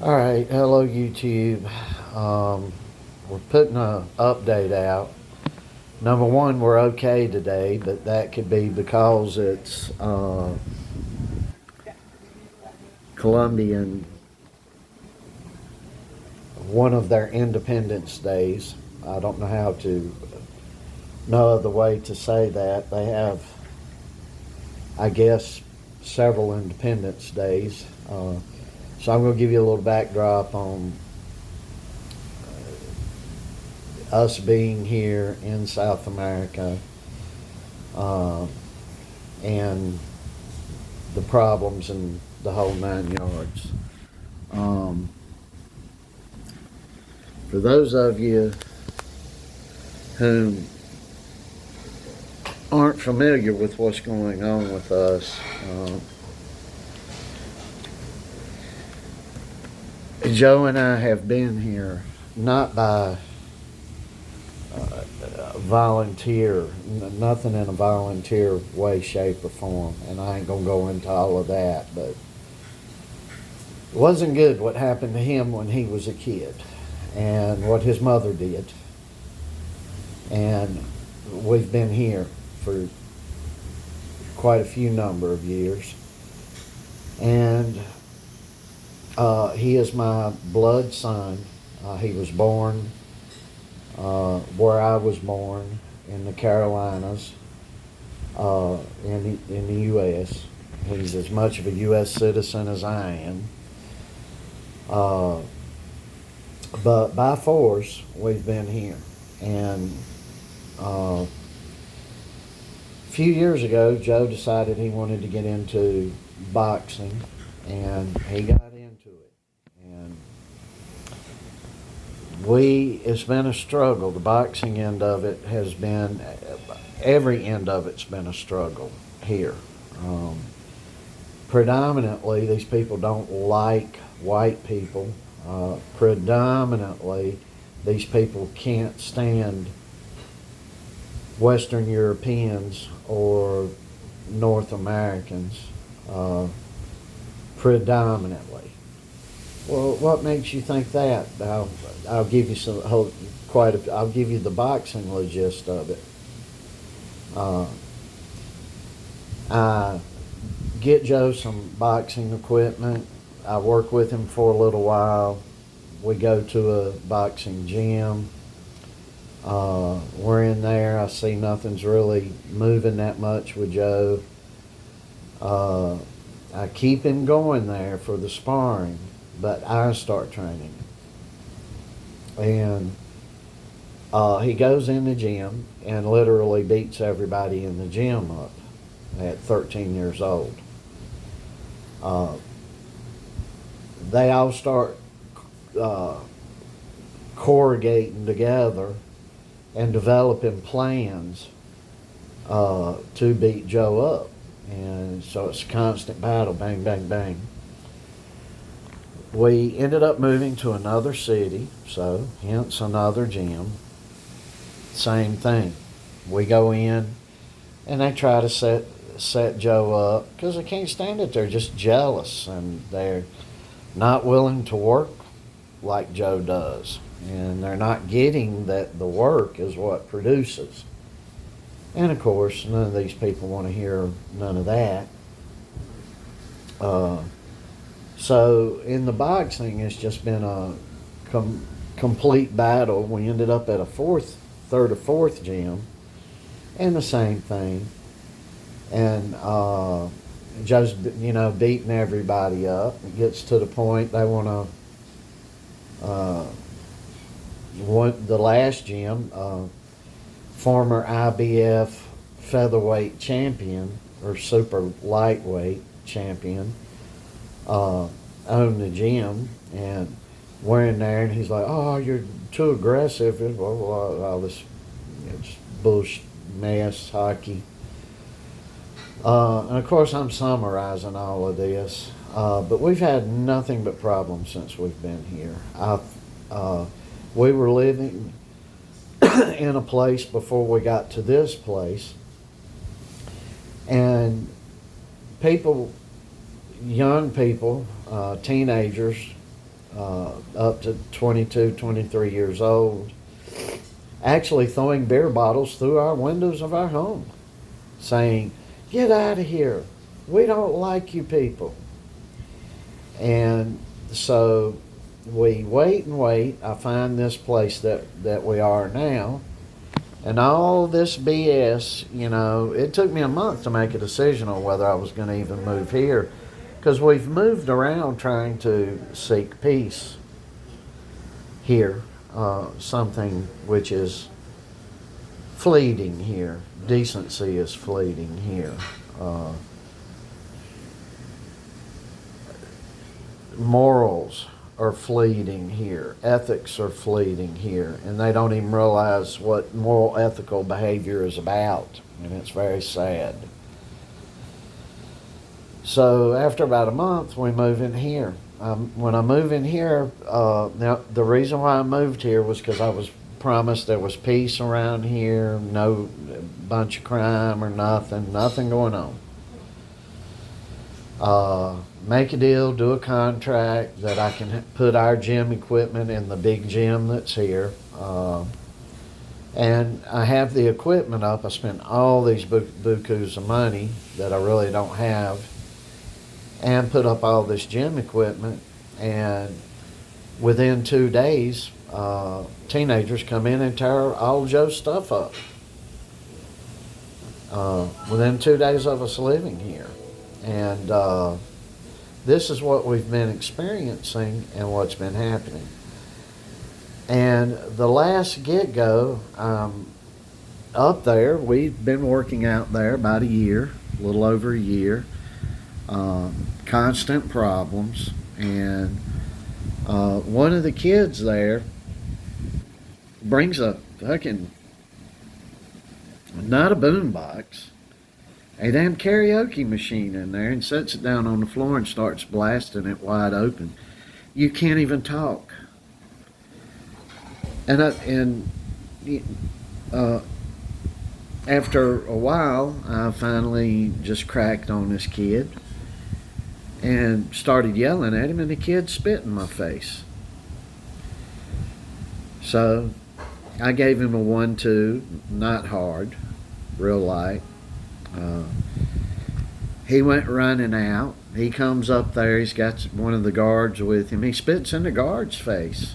All right, hello YouTube. We're putting an update out. Number one, we're okay today, but that could be because it's Colombian, one of their Independence Days. I don't know how to, no other way to say that. They have, I guess, several Independence Days. So I'm going to give you a little backdrop on us being here in South America uh, and the problems and the whole 9 yards. Um, for those of you who aren't familiar with what's going on with us, Joe and I have been here not by volunteer, nothing in a volunteer way, shape, or form, and I ain't gonna go into all of that, but it wasn't good what happened to him when he was a kid and what his mother did. And we've been here for quite a few number of years. And he is my blood son. He was born where I was born in the Carolinas, in the U.S. He's as much of a U.S. citizen as I am. But by force, we've been here. And a few years ago, Joe decided he wanted to get into boxing, and he got into it. And it's been a struggle. The boxing end of it has been, every end of it's been a struggle here. Predominantly, these people don't like white people. Predominantly, these people can't stand Western Europeans or North Americans, predominantly. Well, what makes you think that? I'll give you I'll give you the boxing gist of it. I get Joe some boxing equipment. I work with him for a little while. We go to a boxing gym. We're in there. I see nothing's really moving that much with Joe. I keep him going there for the sparring, but I start training. And he goes in the gym and literally beats everybody in the gym up at 13 years old. They all start corrugating together and developing plans to beat Joe up. And so it's a constant battle, bang, bang, bang. We ended up moving to another city, so hence another gym. Same thing. We go in and they try to set Joe up because they can't stand it. They're just jealous and they're not willing to work like Joe does. And they're not getting that the work is what produces. And of course, none of these people want to hear none of that. So in the boxing, it's just been a complete battle. We ended up at a third or fourth gym, and the same thing. And Joe's, beating everybody up. It gets to the point they want to. The last gym, former IBF featherweight champion or super lightweight champion, owned the gym, and we're in there, and he's like, "Oh, you're too aggressive." All this just bullshit mess, hockey. And of course, I'm summarizing all of this, but we've had nothing but problems since we've been here. We were living in a place before we got to this place, and young people, teenagers, up to 22, 23 years old, actually throwing beer bottles through our windows of our home, saying, "Get out of here. We don't like you people." And so we wait and wait. I find this place that we are now. And all this BS, it took me a month to make a decision on whether I was going to even move here. Because we've moved around trying to seek peace here. Something which is fleeting here. Decency is fleeting here. Morals are fleeting here. Ethics are fleeting here. And they don't even realize what moral ethical behavior is about. And it's very sad. So after about a month, we move in here. When I move in here, now the reason why I moved here was because I was promised there was peace around here, no bunch of crime or nothing going on. Make a deal, do a contract that I can put our gym equipment in the big gym that's here. And I have the equipment up. I spent all these bukus of money that I really don't have and put up all this gym equipment. And within 2 days, teenagers come in and tear all Joe's stuff up. Within 2 days of us living here. And this is what we've been experiencing and what's been happening. And the last get-go, up there, we've been working out there about a year, a little over a year. Constant problems. And one of the kids there brings a fucking, not a boombox, a damn karaoke machine in there and sets it down on the floor and starts blasting it wide open. You can't even talk. And after a while, I finally just cracked on this kid and started yelling at him, and the kid spit in my face. So I gave him a 1-2, not hard, real light. He went running out. He comes up there. He's got one of the guards with him. He spits in the guard's face.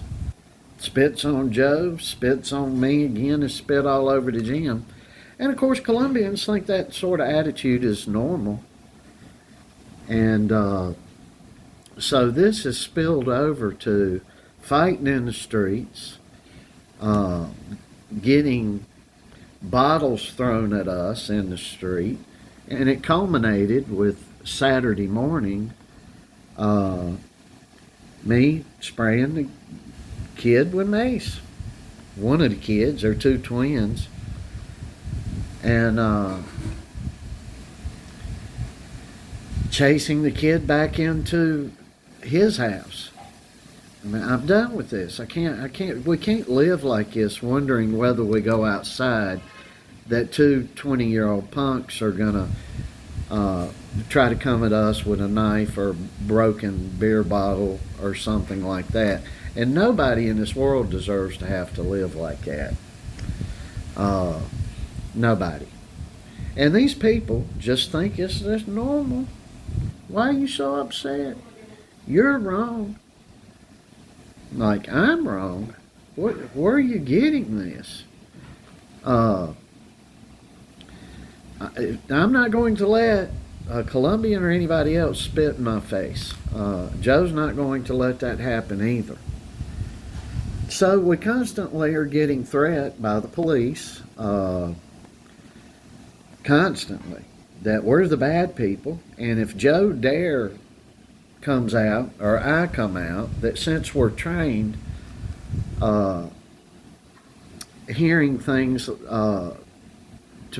Spits on Joe, spits on me again, and spit all over the gym. And of course, Colombians think that sort of attitude is normal. And so this has spilled over to fighting in the streets, getting bottles thrown at us in the street, and it culminated with Saturday morning, me spraying the kid with mace. One of the kids, they're two twins, and chasing the kid back into his house. I mean, I'm done with this. We can't live like this wondering whether we go outside that two 20-year-old punks are gonna try to come at us with a knife or broken beer bottle or something like that. And nobody in this world deserves to have to live like that. Nobody. And these people just think it's just normal. Why are you so upset? You're wrong. Like, I'm wrong. Where are you getting this? I'm not going to let a Colombian or anybody else spit in my face. Joe's not going to let that happen either. So we constantly are getting threatened by the police, constantly, that we're the bad people, and if Joe Dare comes out, or I come out, that since we're trained, hearing things to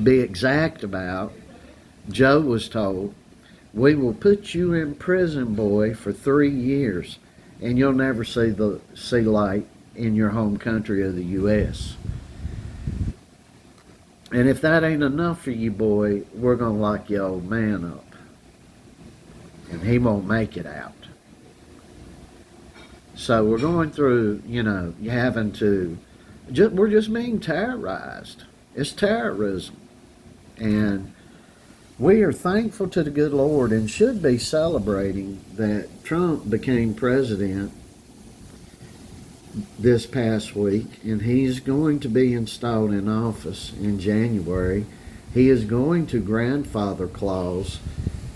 be exact about, Joe was told, we will put you in prison, boy, for 3 years, and you'll never see light in your home country of the U.S. And if that ain't enough for you, boy, we're going to lock your old man up. And he won't make it out. So we're going through, you having to, we're just being terrorized. It's terrorism. And we are thankful to the good Lord and should be celebrating that Trump became president this past week, and he's going to be installed in office in January. He is going to grandfather clause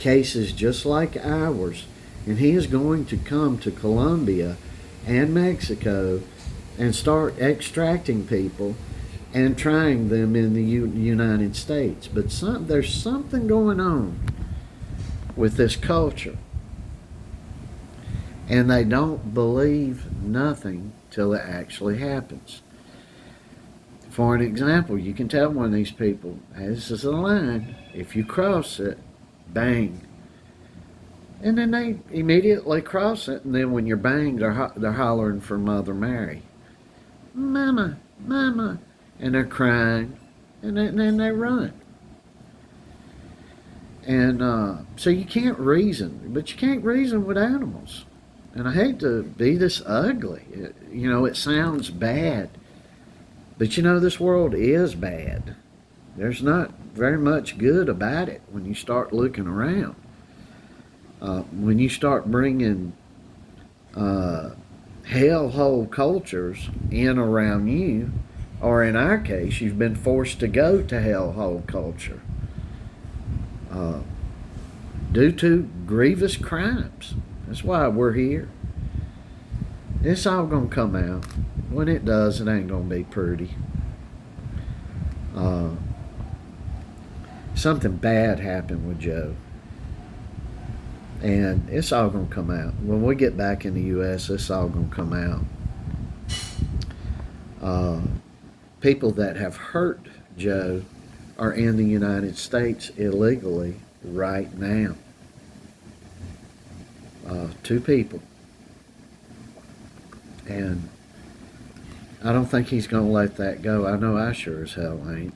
cases just like ours, and he is going to come to Colombia and Mexico and start extracting people and trying them in the United States. But there's something going on with this culture, and they don't believe nothing till it actually happens. For an example, you can tell one of these people, hey, this is a line. If you cross it, bang. And then they immediately cross it, and then when you're banged, they're hollering for Mother Mary. Mama, Mama. And they're crying, and then they run. And so you can't reason, but you can't reason with animals. And I hate to be this ugly. It sounds bad. But this world is bad. There's not very much good about it when you start looking around. When you start bringing hellhole cultures in around you, or in our case, you've been forced to go to hellhole culture due to grievous crimes. That's why we're here. It's all going to come out. When it does, it ain't going to be pretty. Something bad happened with Joe. And it's all going to come out. When we get back in the U.S., it's all going to come out. People that have hurt Joe are in the United States illegally right now. 2 people. And I don't think he's going to let that go. I know I sure as hell ain't.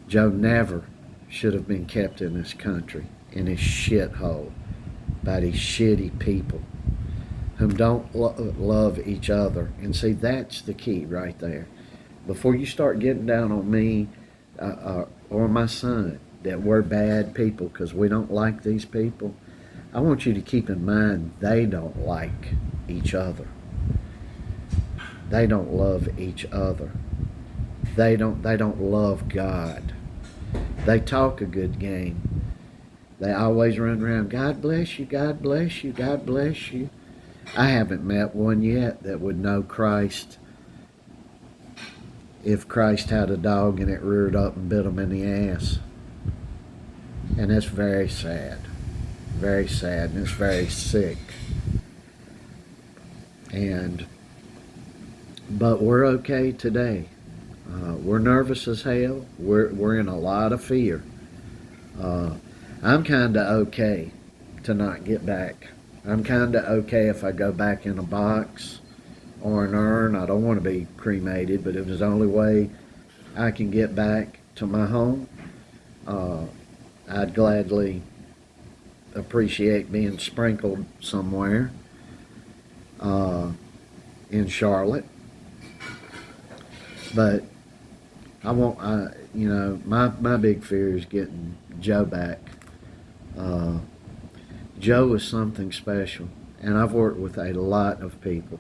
Joe never should have been kept in this country, in his shithole, by these shitty people who don't love each other. And see, that's the key right there. Before you start getting down on me or my son that we're bad people because we don't like these people, I want you to keep in mind they don't like each other. They don't love each other. They don't love God. They talk a good game. They always run around, God bless you, God bless you, God bless you. I haven't met one yet that would know Christ if Christ had a dog and it reared up and bit him in the ass. And that's very sad. Very sad, and it's very sick. But we're okay today. We're nervous as hell. We're in a lot of fear. I'm kind of okay to not get back. I'm kind of okay if I go back in a box or an urn. I don't want to be cremated, but if it's the only way I can get back to my home, I'd gladly appreciate being sprinkled somewhere in Charlotte. But my big fear is getting Joe back. Joe is something special, and I've worked with a lot of people.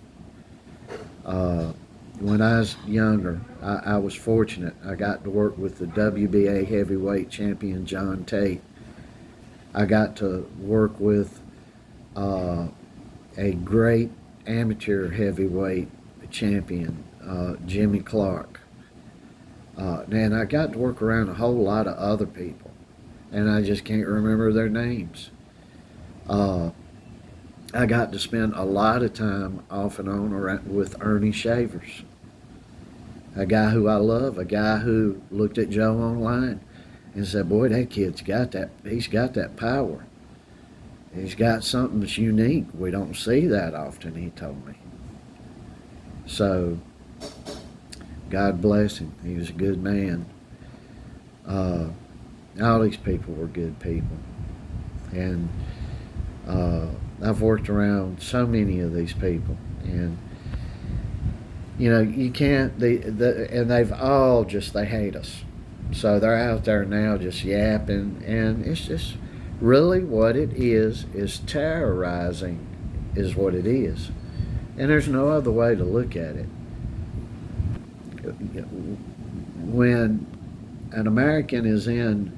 When I was younger, I was fortunate. I got to work with the WBA heavyweight champion John Tate. I got to work with a great amateur heavyweight champion, Jimmy Clark. And I got to work around a whole lot of other people, and I just can't remember their names. I got to spend a lot of time off and on with Ernie Shavers, a guy who I love, a guy who looked at Joe online and said, boy, that kid's got that, he's got that power. He's got something that's unique. We don't see that often, he told me. So, God bless him. He was a good man. All these people were good people. And I've worked around so many of these people, and you know, you can't. And they've all they hate us, so they're out there now just yapping, and it's just really what it is terrorizing, is what it is, and there's no other way to look at it. When an American is in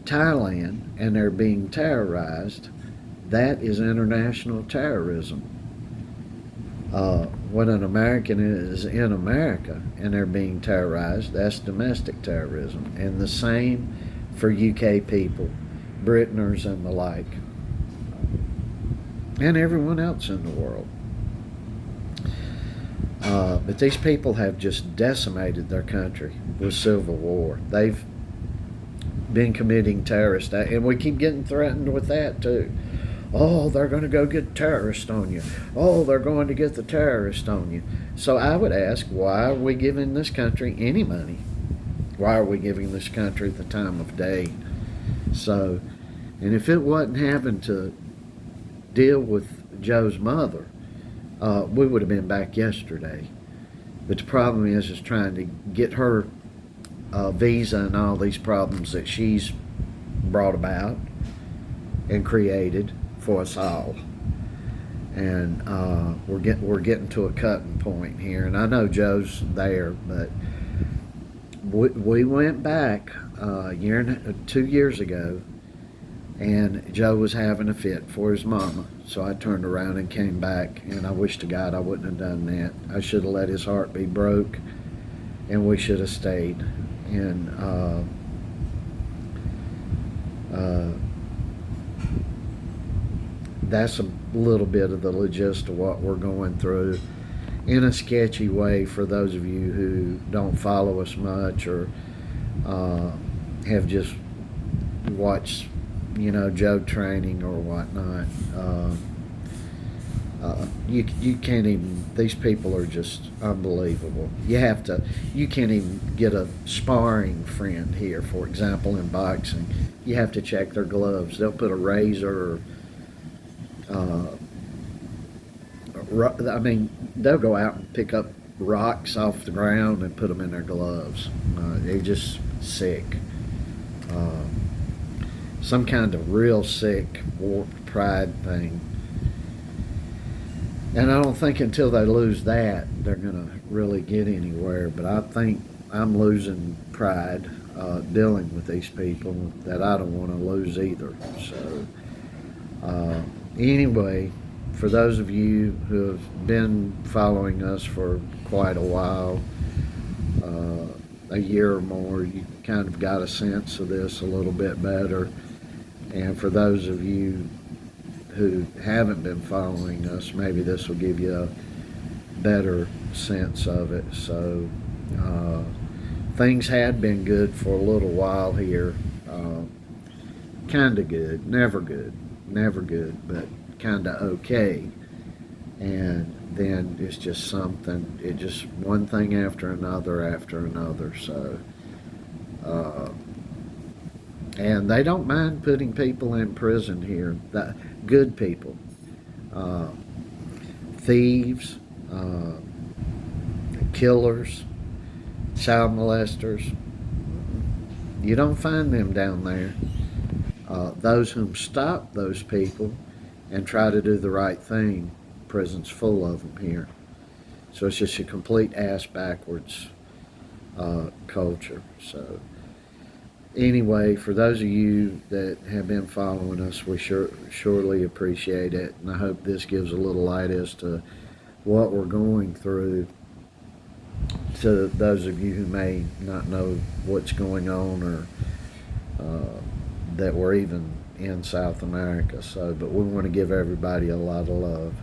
Thailand and they're being terrorized, that is international terrorism. When an American is in America and they're being terrorized, that's domestic terrorism. And the same for UK people, Britons and the like, and everyone else in the world. But these people have just decimated their country with civil war. They've been committing terrorist acts, and we keep getting threatened with that too. Oh, they're going to go get terrorists on you. Oh, they're going to get the terrorists on you. So I would ask, why are we giving this country any money? Why are we giving this country the time of day? So, and if it wasn't having to deal with Joe's mother, we would have been back yesterday. But the problem is trying to get her visa and all these problems that she's brought about and created for us all. And we're getting to a cutting point here. And I know Joe's there, but we went back 2 years ago, and Joe was having a fit for his mama. So I turned around and came back, and I wish to God I wouldn't have done that. I should have let his heart be broke, and we should have stayed. And that's a little bit of the gist of what we're going through, in a sketchy way for those of you who don't follow us much, or have just watched, Joe training or whatnot. You can't even, these people are just unbelievable. You can't even get a sparring friend here, for example, in boxing. You have to check their gloves. They'll put a razor, they'll go out and pick up rocks off the ground and put them in their gloves. They're just sick. Some kind of real sick, warped pride thing. And I don't think until they lose that, they're going to really get anywhere. But I think I'm losing pride dealing with these people that I don't want to lose either. So anyway, for those of you who have been following us for quite a while, a year or more, you kind of got a sense of this a little bit better. And for those of you who haven't been following us, maybe this will give you a better sense of it. So things had been good for a little while here. Kind of good, never good, but kind of okay. And then it's just one thing after another. So and they don't mind putting people in prison here, good people, thieves, killers, child molesters. You don't find them down there. Those whom stop those people and try to do the right thing, prison's full of them here. So it's just a complete ass backwards culture. So anyway, for those of you that have been following us, we surely appreciate it, and I hope this gives a little light as to what we're going through, to those of you who may not know what's going on, or that we're even in South America. So, but we want to give everybody a lot of love.